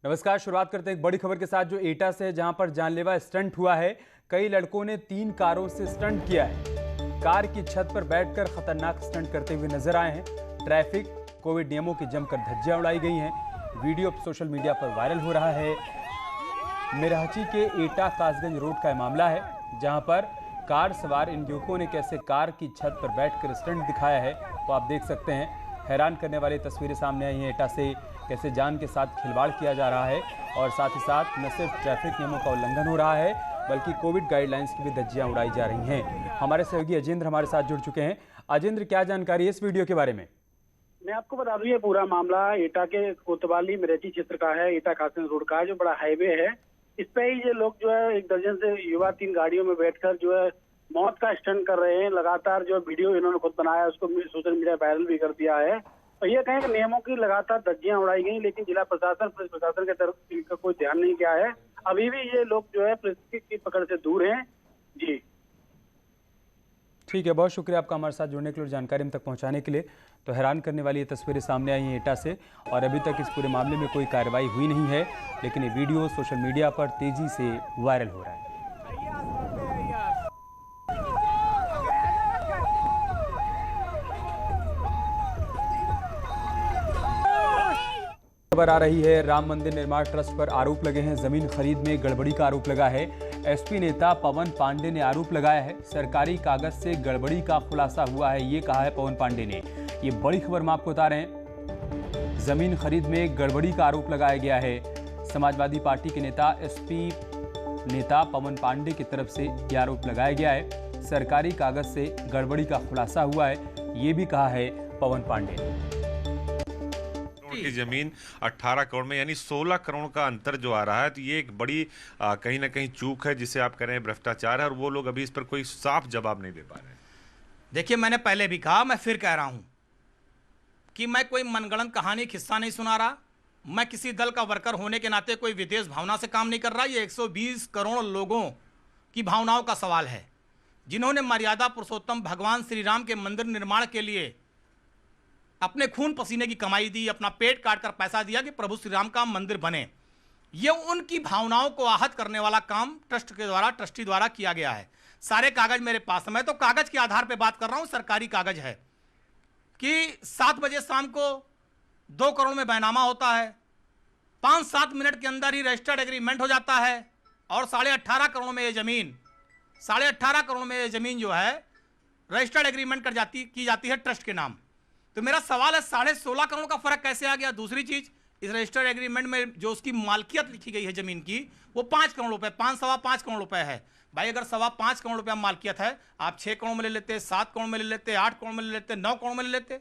नमस्कार। शुरुआत करते हैं एक बड़ी खबर के साथ जो एटा से है, जहां पर जानलेवा स्टंट हुआ है। कई लड़कों ने 3 कारों से स्टंट किया है। कार की छत पर बैठकर खतरनाक स्टंट करते हुए नजर आए हैं। ट्रैफिक कोविड नियमों की जमकर धज्जियां उड़ाई गई हैं। वीडियो सोशल मीडिया पर वायरल हो रहा है। मेरहची के एटा कासगंज रोड का मामला है, जहां पर कार सवार इन युवकों ने कैसे कार की छत पर बैठकर स्टंट दिखाया है वो आप देख सकते हैं। हैरान करने वाली तस्वीरें सामने आई हैं। एटा से कैसे जान के साथ खिलवाड़ किया जा रहा है और साथ ही साथ न सिर्फ ट्रैफिक नियमों का उल्लंघन हो रहा है बल्कि कोविड गाइडलाइंस की भी धज्जियां उड़ाई जा रही हैं। हमारे सहयोगी अजेंद्र हमारे साथ जुड़ चुके हैं। अजेंद्र, क्या जानकारी है इस वीडियो के बारे में? मैं आपको बता दूं, ये पूरा मामला एटा के कोतवाली मेरठी क्षेत्र का है। एटा कासगंज रोड का है, जो बड़ा हाईवे है। इस पे ही ये लोग जो है एक दर्जन से युवा 3 गाड़ियों में बैठकर जो है मौत का स्टंट कर रहे हैं। लगातार जो वीडियो इन्होंने खुद बनाया, उसको सोशल मीडिया वायरल भी कर दिया है। और ये कहें कि नियमों की लगातार धज्जियां उड़ाई गई, लेकिन जिला प्रशासन, पुलिस प्रशासन की तरफ इनका कोई ध्यान नहीं गया है। अभी भी ये लोग जो है पुलिस की पकड़ से दूर हैं। जी ठीक है, बहुत शुक्रिया आपका हमारे साथ जुड़ने के लिए, जानकारी हम तक पहुंचाने के लिए। तो हैरान करने वाली ये तस्वीरें सामने आई हैं एटा से, और अभी तक इस पूरे मामले में कोई कार्रवाई हुई नहीं है, लेकिन ये वीडियो सोशल मीडिया पर तेजी से वायरल हो रहा है। खबर आ रही है, राम मंदिर निर्माण ट्रस्ट पर आरोप लगे हैं। जमीन खरीद में गड़बड़ी का आरोप लगा है। एसपी नेता पवन पांडे ने आरोप लगाया है, सरकारी कागज से गड़बड़ी का खुलासा हुआ है, ये कहा है पवन पांडे ने। ये बड़ी खबर हम आपको बता रहे हैं। जमीन खरीद में गड़बड़ी का आरोप लगाया गया है। समाजवादी पार्टी के नेता एसपी नेता पवन पांडे की तरफ से यह आरोप लगाया गया है, सरकारी कागज से गड़बड़ी का खुलासा हुआ है, ये भी कहा है पवन पांडे ने। की जमीन 18 करोड़ में, यानी 16 करोड़ का अंतर जो आ रहा है, तो ये एक बड़ी कहीं ना कहीं चूक है, जिसे आप कह रहे हैं भ्रष्टाचार है, और वो लोग अभी इस पर कोई साफ जवाब नहीं दे पा रहे हैं। देखिए, मैंने पहले भी कहा, मैं फिर कह रहा हूं कि मैं कोई मनगढ़ंत कहानी किस्सा नहीं सुना रहा। मैं किसी दल का वर्कर होने के नाते कोई विदेश भावना से काम नहीं कर रहा। ये 120 करोड़ लोगों की भावनाओं का सवाल है, जिन्होंने मर्यादा पुरुषोत्तम भगवान श्री राम के मंदिर निर्माण के लिए अपने खून पसीने की कमाई दी, अपना पेट काट कर पैसा दिया कि प्रभु श्री राम का मंदिर बने। ये उनकी भावनाओं को आहत करने वाला काम ट्रस्ट के द्वारा, ट्रस्टी द्वारा किया गया है। सारे कागज मेरे पास है, मैं तो कागज के आधार पे बात कर रहा हूं। सरकारी कागज है कि 7 बजे शाम को 2 करोड़ में बैनामा होता है, 5-7 मिनट के अंदर ही रजिस्टर्ड एग्रीमेंट हो जाता है, और 18.5 करोड़ में ये जमीन 18.5 करोड़ में ये जमीन जो है रजिस्टर्ड एग्रीमेंट की जाती है ट्रस्ट के नाम। तो मेरा सवाल है, 16.5 करोड़ का फर्क कैसे आ गया? दूसरी चीज, इस रजिस्टर्ड एग्रीमेंट में जो उसकी मालकियत लिखी गई है जमीन की, वो 5 करोड़ रुपए, 5-5.25 करोड़ रुपए है। भाई, अगर 5.25 करोड़ रुपया मालकियत है, आप 6 करोड़ में ले लेते, 7 करोड़ में ले लेते, 8 करोड़ में ले लेते, 9 करोड़ में ले लेते।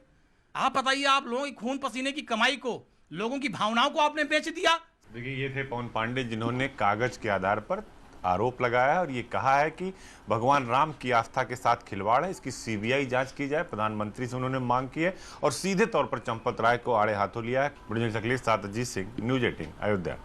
आप बताइए, आप लोगों की खून पसीने की कमाई को, लोगों की भावनाओं को आपने बेच दिया। देखिए, ये थे पवन पांडे, जिन्होंने कागज के आधार पर आरोप लगाया है और ये कहा है कि भगवान राम की आस्था के साथ खिलवाड़ है, इसकी सीबीआई जांच की जाए। प्रधानमंत्री से उन्होंने मांग की है और सीधे तौर पर चंपत राय को आड़े हाथों लिया है। ब्रिजेश अखिलेश, साथ अजीत सिंह, न्यूज 18 अयोध्या।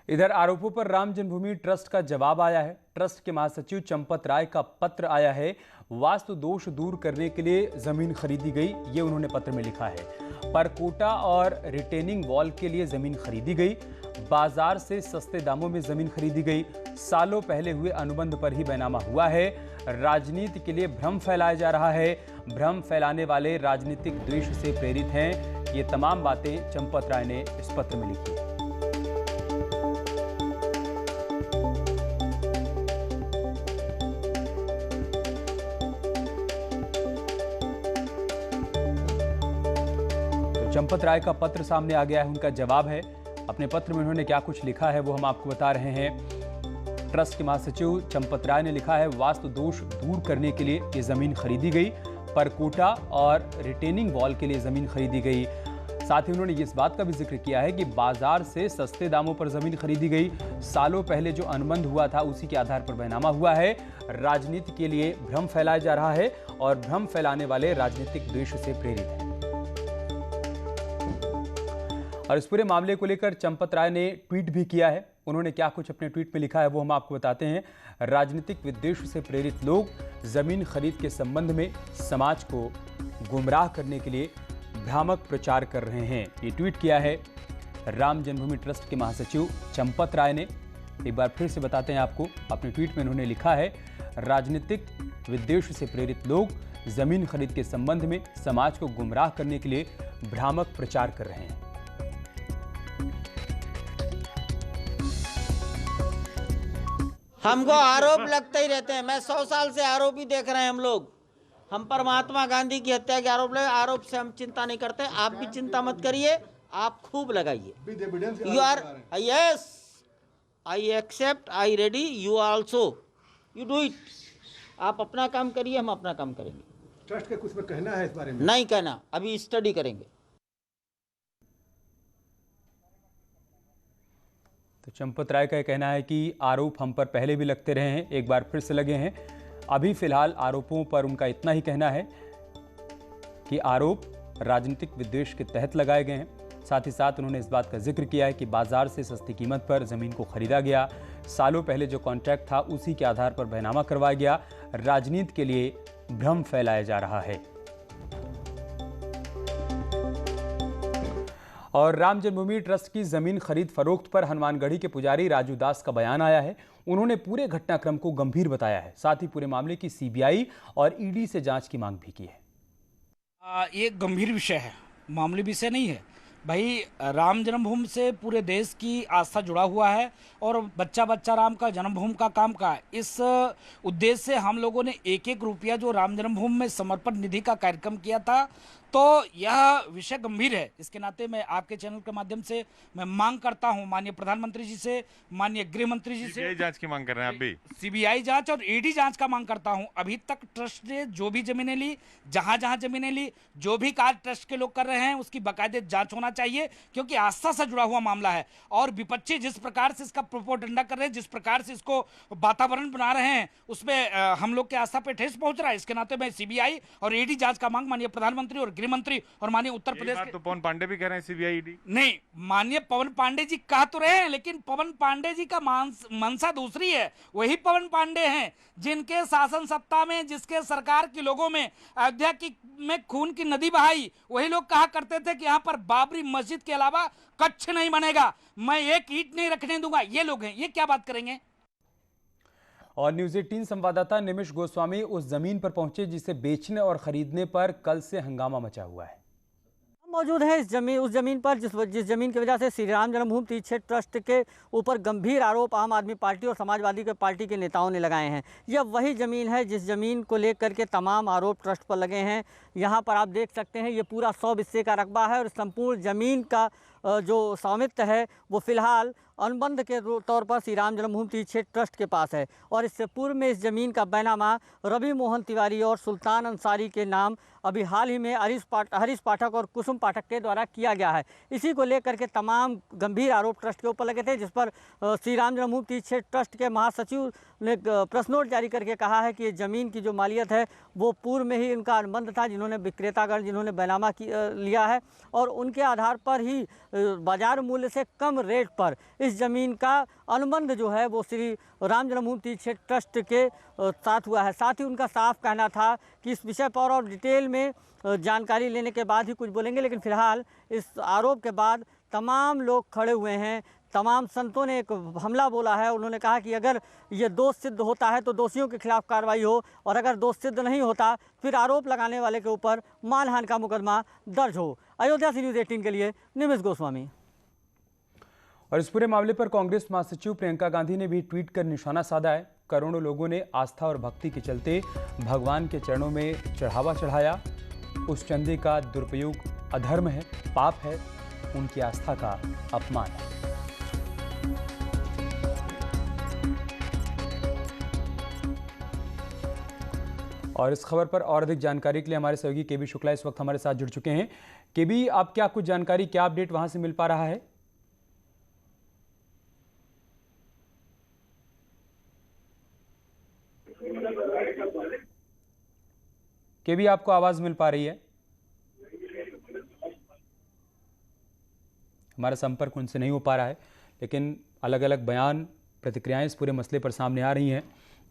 इधर आरोपों पर राम जन्मभूमि ट्रस्ट का जवाब आया है। ट्रस्ट के महासचिव चंपत राय का पत्र आया है। वास्तु दोष दूर करने के लिए जमीन खरीदी गई, ये उन्होंने पत्र में लिखा है। परकोटा और रिटेनिंग वॉल के लिए जमीन खरीदी गई। बाजार से सस्ते दामों में जमीन खरीदी गई। सालों पहले हुए अनुबंध पर ही बैनामा हुआ है। राजनीति के लिए भ्रम फैलाया जा रहा है। भ्रम फैलाने वाले राजनीतिक द्वेष से प्रेरित हैं। ये तमाम बातें चंपत राय ने इस पत्र में लिखी है। चंपत राय का पत्र सामने आ गया है, उनका जवाब है। अपने पत्र में उन्होंने क्या कुछ लिखा है वो हम आपको बता रहे हैं। ट्रस्ट के महासचिव चंपत राय ने लिखा है, वास्तु दोष दूर करने के लिए ये जमीन खरीदी गई। परकोटा और रिटेनिंग वॉल के लिए जमीन खरीदी गई। साथ ही उन्होंने इस बात का भी जिक्र किया है कि बाजार से सस्ते दामों पर जमीन खरीदी गई। सालों पहले जो अनुबंध हुआ था उसी के आधार पर बैनामा हुआ है। राजनीति के लिए भ्रम फैलाया जा रहा है और भ्रम फैलाने वाले राजनीतिक द्वेष से प्रेरित हैं। और इस पूरे मामले को लेकर चंपत राय ने ट्वीट भी किया है। उन्होंने क्या कुछ अपने ट्वीट में लिखा है वो हम आपको बताते हैं। राजनीतिक विद्वेष से प्रेरित लोग जमीन खरीद के संबंध में समाज को गुमराह करने के लिए भ्रामक प्रचार कर रहे हैं। ये ट्वीट किया है राम जन्मभूमि ट्रस्ट के महासचिव चंपत राय ने। एक बार फिर से बताते हैं आपको, अपने ट्वीट में उन्होंने लिखा है, राजनीतिक विद्वेष से प्रेरित लोग जमीन खरीद के संबंध में समाज को गुमराह करने के लिए भ्रामक प्रचार कर रहे हैं। हमको आरोप लगते ही रहते हैं। मैं 100 साल से आरोप ही देख रहे हैं हम लोग। हम पर महात्मा गांधी की हत्या के आरोप से हम चिंता नहीं करते। आप भी चिंता मत करिए, आप खूब लगाइए। You are yes, I accept, I ready, you also, you do it. आप अपना काम करिए, हम अपना काम करेंगे। ट्रस्ट का कुछ में कहना है इस बारे में? नहीं कहना, अभी स्टडी करेंगे। तो चंपत राय का कहना है कि आरोप हम पर पहले भी लगते रहे हैं, एक बार फिर से लगे हैं। अभी फिलहाल आरोपों पर उनका इतना ही कहना है कि आरोप राजनीतिक विद्वेष के तहत लगाए गए हैं। साथ ही साथ उन्होंने इस बात का जिक्र किया है कि बाजार से सस्ती कीमत पर जमीन को खरीदा गया, सालों पहले जो कॉन्ट्रैक्ट था उसी के आधार पर बैनामा करवाया गया, राजनीति के लिए भ्रम फैलाया जा रहा है। और राम जन्मभूमि ट्रस्ट की जमीन खरीद फरोख्त पर हनुमानगढ़ी के पुजारी राजू दास का बयान आया है। उन्होंने पूरे घटनाक्रम को गंभीर बताया है, साथ ही पूरे मामले की सीबीआई और ईडी से जांच की मांग भी की है। ये गंभीर विषय है, मामूली विषय नहीं है भाई। राम जन्मभूमि से पूरे देश की आस्था जुड़ा हुआ है और बच्चा बच्चा राम का जन्मभूमि का काम का इस उद्देश्य से हम लोगों ने एक एक रुपया जो राम जन्मभूमि में समर्पण निधि का कार्यक्रम किया था, तो यह विषय गंभीर है। इसके नाते मैं आपके चैनल के माध्यम से मैं मांग करता हूं माननीय प्रधानमंत्री जी से, माननीय गृह मंत्री जी से। सीबीआई जांच की मांग कर रहे हैं आप भी? सीबीआई जांच और ईडी जांच का मांग करता हूं। अभी तक ट्रस्ट ने जो भी जमीनें ली, जहां जहां जमीनें ली, जो भी कार्य ट्रस्ट के लोग कर रहे हैं उसकी बाकायदे जांच होना चाहिए, क्योंकि आस्था से जुड़ा हुआ मामला है। और विपक्षी जिस प्रकार से इसका प्रोपोगंडा कर रहे हैं, जिस प्रकार से इसको वातावरण बना रहे हैं, उसमें हम लोग के आस्था पे ठेस पहुंच रहा है। इसके नाते मैं सीबीआई और ईडी जांच का मांग माननीय प्रधानमंत्री और गृह मंत्री और माननीय उत्तर प्रदेश तो पवन पांडे भी कह रहे हैं सीबीआई ईडी नहीं, माननीय पवन पांडे जी कह तो रहे हैं, लेकिन पवन पांडे जी का मंशा दूसरी है। वही पवन पांडे हैं जिनके शासन सत्ता में, जिसके सरकार के लोगों में अयोध्या की में खून की नदी बहाई, वही लोग कहा करते थे कि यहाँ पर बाबरी मस्जिद के अलावा कच्छ नहीं बनेगा, मैं एक ईंट नहीं रखने दूंगा। ये लोग हैं, ये क्या बात करेंगे? और न्यूज़ 18 संवाददाता निमिष गोस्वामी उस जमीन पर पहुंचे जिसे बेचने और खरीदने पर कल से हंगामा मचा हुआ है। मौजूद है उस जमीन पर जिस जमीन की वजह से श्री राम जन्मभूमि तीर्थ क्षेत्र ट्रस्ट के ऊपर गंभीर आरोप आम आदमी पार्टी और समाजवादी के पार्टी के नेताओं ने लगाए हैं। यह वही ज़मीन है जिस ज़मीन को लेकर के तमाम आरोप ट्रस्ट पर लगे हैं। यहाँ पर आप देख सकते हैं ये पूरा 100 बिस्से का रकबा है और संपूर्ण ज़मीन का जो स्वामित्व है वो फ़िलहाल अनुबंध के तौर पर श्री राम जन्मभूमि तीर्थ क्षेत्र ट्रस्ट के पास है। और इससे पूर्व में इस ज़मीन का बैनामा रवि मोहन तिवारी और सुल्तान अंसारी के नाम अभी हाल ही में हरीश पाठक और कुसुम पाठक के द्वारा किया गया है। इसी को लेकर के तमाम गंभीर आरोप ट्रस्ट के ऊपर लगे थे, जिस पर श्री राम जन्मभूमि तीर्थ क्षेत्र ट्रस्ट के महासचिव ने प्रेस नोट जारी करके कहा है कि ये ज़मीन की जो मालियत है वो पूर्व में ही इनका अनुबंध था, जिन्होंने विक्रेतागण जिन्होंने बैनामा लिया है और उनके आधार पर ही बाजार मूल्य से कम रेट पर इस ज़मीन का अनुबंध जो है वो श्री राम जन्मभूमि तीर्थ क्षेत्र ट्रस्ट के साथ हुआ है। साथ ही उनका साफ कहना था कि इस विषय पर और डिटेल में जानकारी लेने के बाद ही कुछ बोलेंगे, लेकिन फ़िलहाल इस आरोप के बाद तमाम लोग खड़े हुए हैं। तमाम संतों ने एक हमला बोला है। उन्होंने कहा कि अगर ये दोष सिद्ध होता है तो दोषियों के खिलाफ कार्रवाई हो, और अगर दोष सिद्ध नहीं होता फिर आरोप लगाने वाले के ऊपर मानहानि का मुकदमा दर्ज हो। अयोध्या से न्यूज़ 18 के लिए निमिष गोस्वामी। और इस पूरे मामले पर कांग्रेस महासचिव प्रियंका गांधी ने भी ट्वीट कर निशाना साधा है। करोड़ों लोगों ने आस्था और भक्ति के चलते भगवान के चरणों में चढ़ावा चढ़ाया। उस चंदे का दुरुपयोग अधर्म है, पाप है, उनकी आस्था का अपमान है। और इस खबर पर और अधिक जानकारी के लिए हमारे सहयोगी केबी शुक्ला इस वक्त हमारे साथ जुड़ चुके हैं। केबी, आप क्या कुछ जानकारी, क्या अपडेट वहां से मिल पा रहा है? केबी, आपको आवाज मिल पा रही है? हमारा संपर्क उनसे नहीं हो पा रहा है, लेकिन अलग अलग बयान, प्रतिक्रियाएं इस पूरे मसले पर सामने आ रही हैं।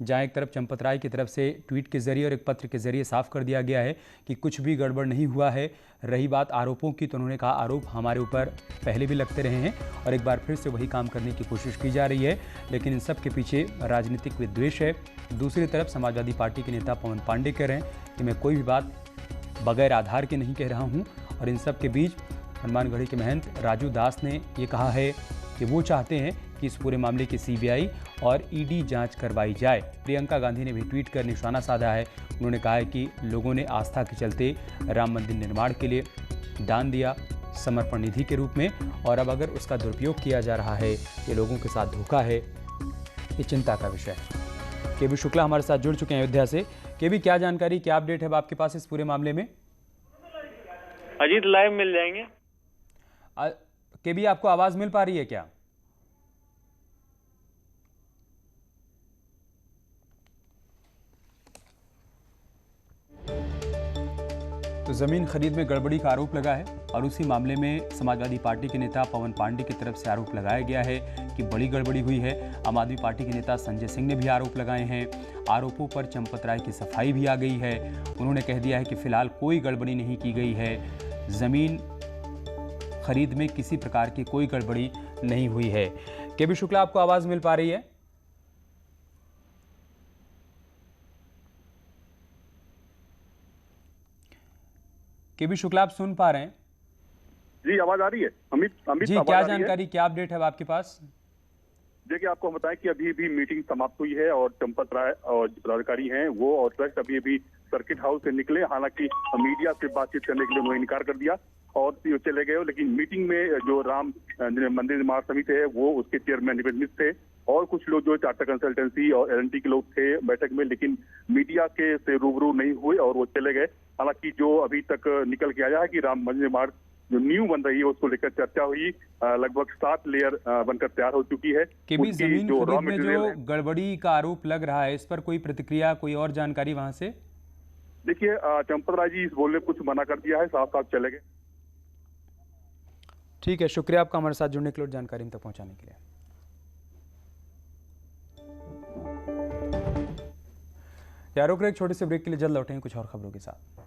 जहां एक तरफ चंपत राय की तरफ से ट्वीट के जरिए और एक पत्र के जरिए साफ कर दिया गया है कि कुछ भी गड़बड़ नहीं हुआ है। रही बात आरोपों की, तो उन्होंने कहा आरोप हमारे ऊपर पहले भी लगते रहे हैं और एक बार फिर से वही काम करने की कोशिश की जा रही है, लेकिन इन सब के पीछे राजनीतिक विद्वेष है। दूसरी तरफ समाजवादी पार्टी के नेता पवन पांडे कह रहे हैं कि मैं कोई भी बात बगैर आधार के नहीं कह रहा हूँ। और इन सब के बीच हनुमानगढ़ी के महंत राजू दास ने ये कहा है कि वो चाहते हैं कि इस पूरे मामले की सीबीआई और ईडी जांच करवाई जाए। प्रियंका गांधी ने भी ट्वीट कर निशाना साधा है। उन्होंने कहा है कि लोगों ने आस्था के चलते राम मंदिर निर्माण के लिए दान दिया समर्पण निधि के रूप में, और अब अगर उसका दुरुपयोग किया जा रहा है, ये लोगों के साथ धोखा है, ये चिंता का विषय है। केबी शुक्ला हमारे साथ जुड़ चुके हैं अयोध्या से। केबी, क्या जानकारी, क्या अपडेट है आपके पास इस पूरे मामले में? अजीत लाइव मिल जाएंगे। केबी, आपको आवाज मिल पा रही है क्या? तो जमीन खरीद में गड़बड़ी का आरोप लगा है और उसी मामले में समाजवादी पार्टी के नेता पवन पांडे की तरफ से आरोप लगाया गया है कि बड़ी गड़बड़ी हुई है। आम आदमी पार्टी के नेता संजय सिंह ने भी आरोप लगाए हैं। आरोपों पर चंपत राय की सफाई भी आ गई है। उन्होंने कह दिया है कि फिलहाल कोई गड़बड़ी नहीं की गई है, जमीन खरीद में किसी प्रकार की कोई गड़बड़ी नहीं हुई है। केबी शुक्ला, आपको आवाज मिल पा रही है? केबी शुक्ला, आप सुन पा रहे हैं? जी, आवाज आ रही है। अमित जी, क्या जानकारी, क्या अपडेट है आपके पास? देखिए, आपको हम बताएं कि अभी भी मीटिंग समाप्त हुई है और चंपत राय और जो पदाधिकारी हैं वो और ट्रस्ट अभी सर्किट हाउस से निकले। हालांकि मीडिया से बातचीत करने के लिए उन्होंने इनकार कर दिया और चले गए। लेकिन मीटिंग में जो राम मंदिर निर्माण समिति है वो उसके चेयरमैन निवेदित थे और कुछ लोग जो चार्टर कंसल्टेंसी और एल&टी के लोग थे बैठक में, लेकिन मीडिया के से रूबरू नहीं हुए और वो चले गए। हालांकि जो अभी तक निकल के आया है कि राम मंदिर निर्माण जो न्यू बन रही है उसको लेकर चर्चा हुई। लगभग 7 लेयर बनकर तैयार हो चुकी है। केबी, जमीन खरीद में जो गड़बड़ी का आरोप लग रहा है, इस पर कोई प्रतिक्रिया, कोई और जानकारी वहां से? देखिए, चंपत राय जी इस बोलने कुछ मना कर दिया है, साफ साफ चले गए। ठीक है, शुक्रिया आपका हमारे साथ जुड़ने के लिए, जानकारी हम तक पहुंचाने के लिए। यार, एक छोटे से ब्रेक के लिए जल्द लौटेंगे कुछ और खबरों के साथ।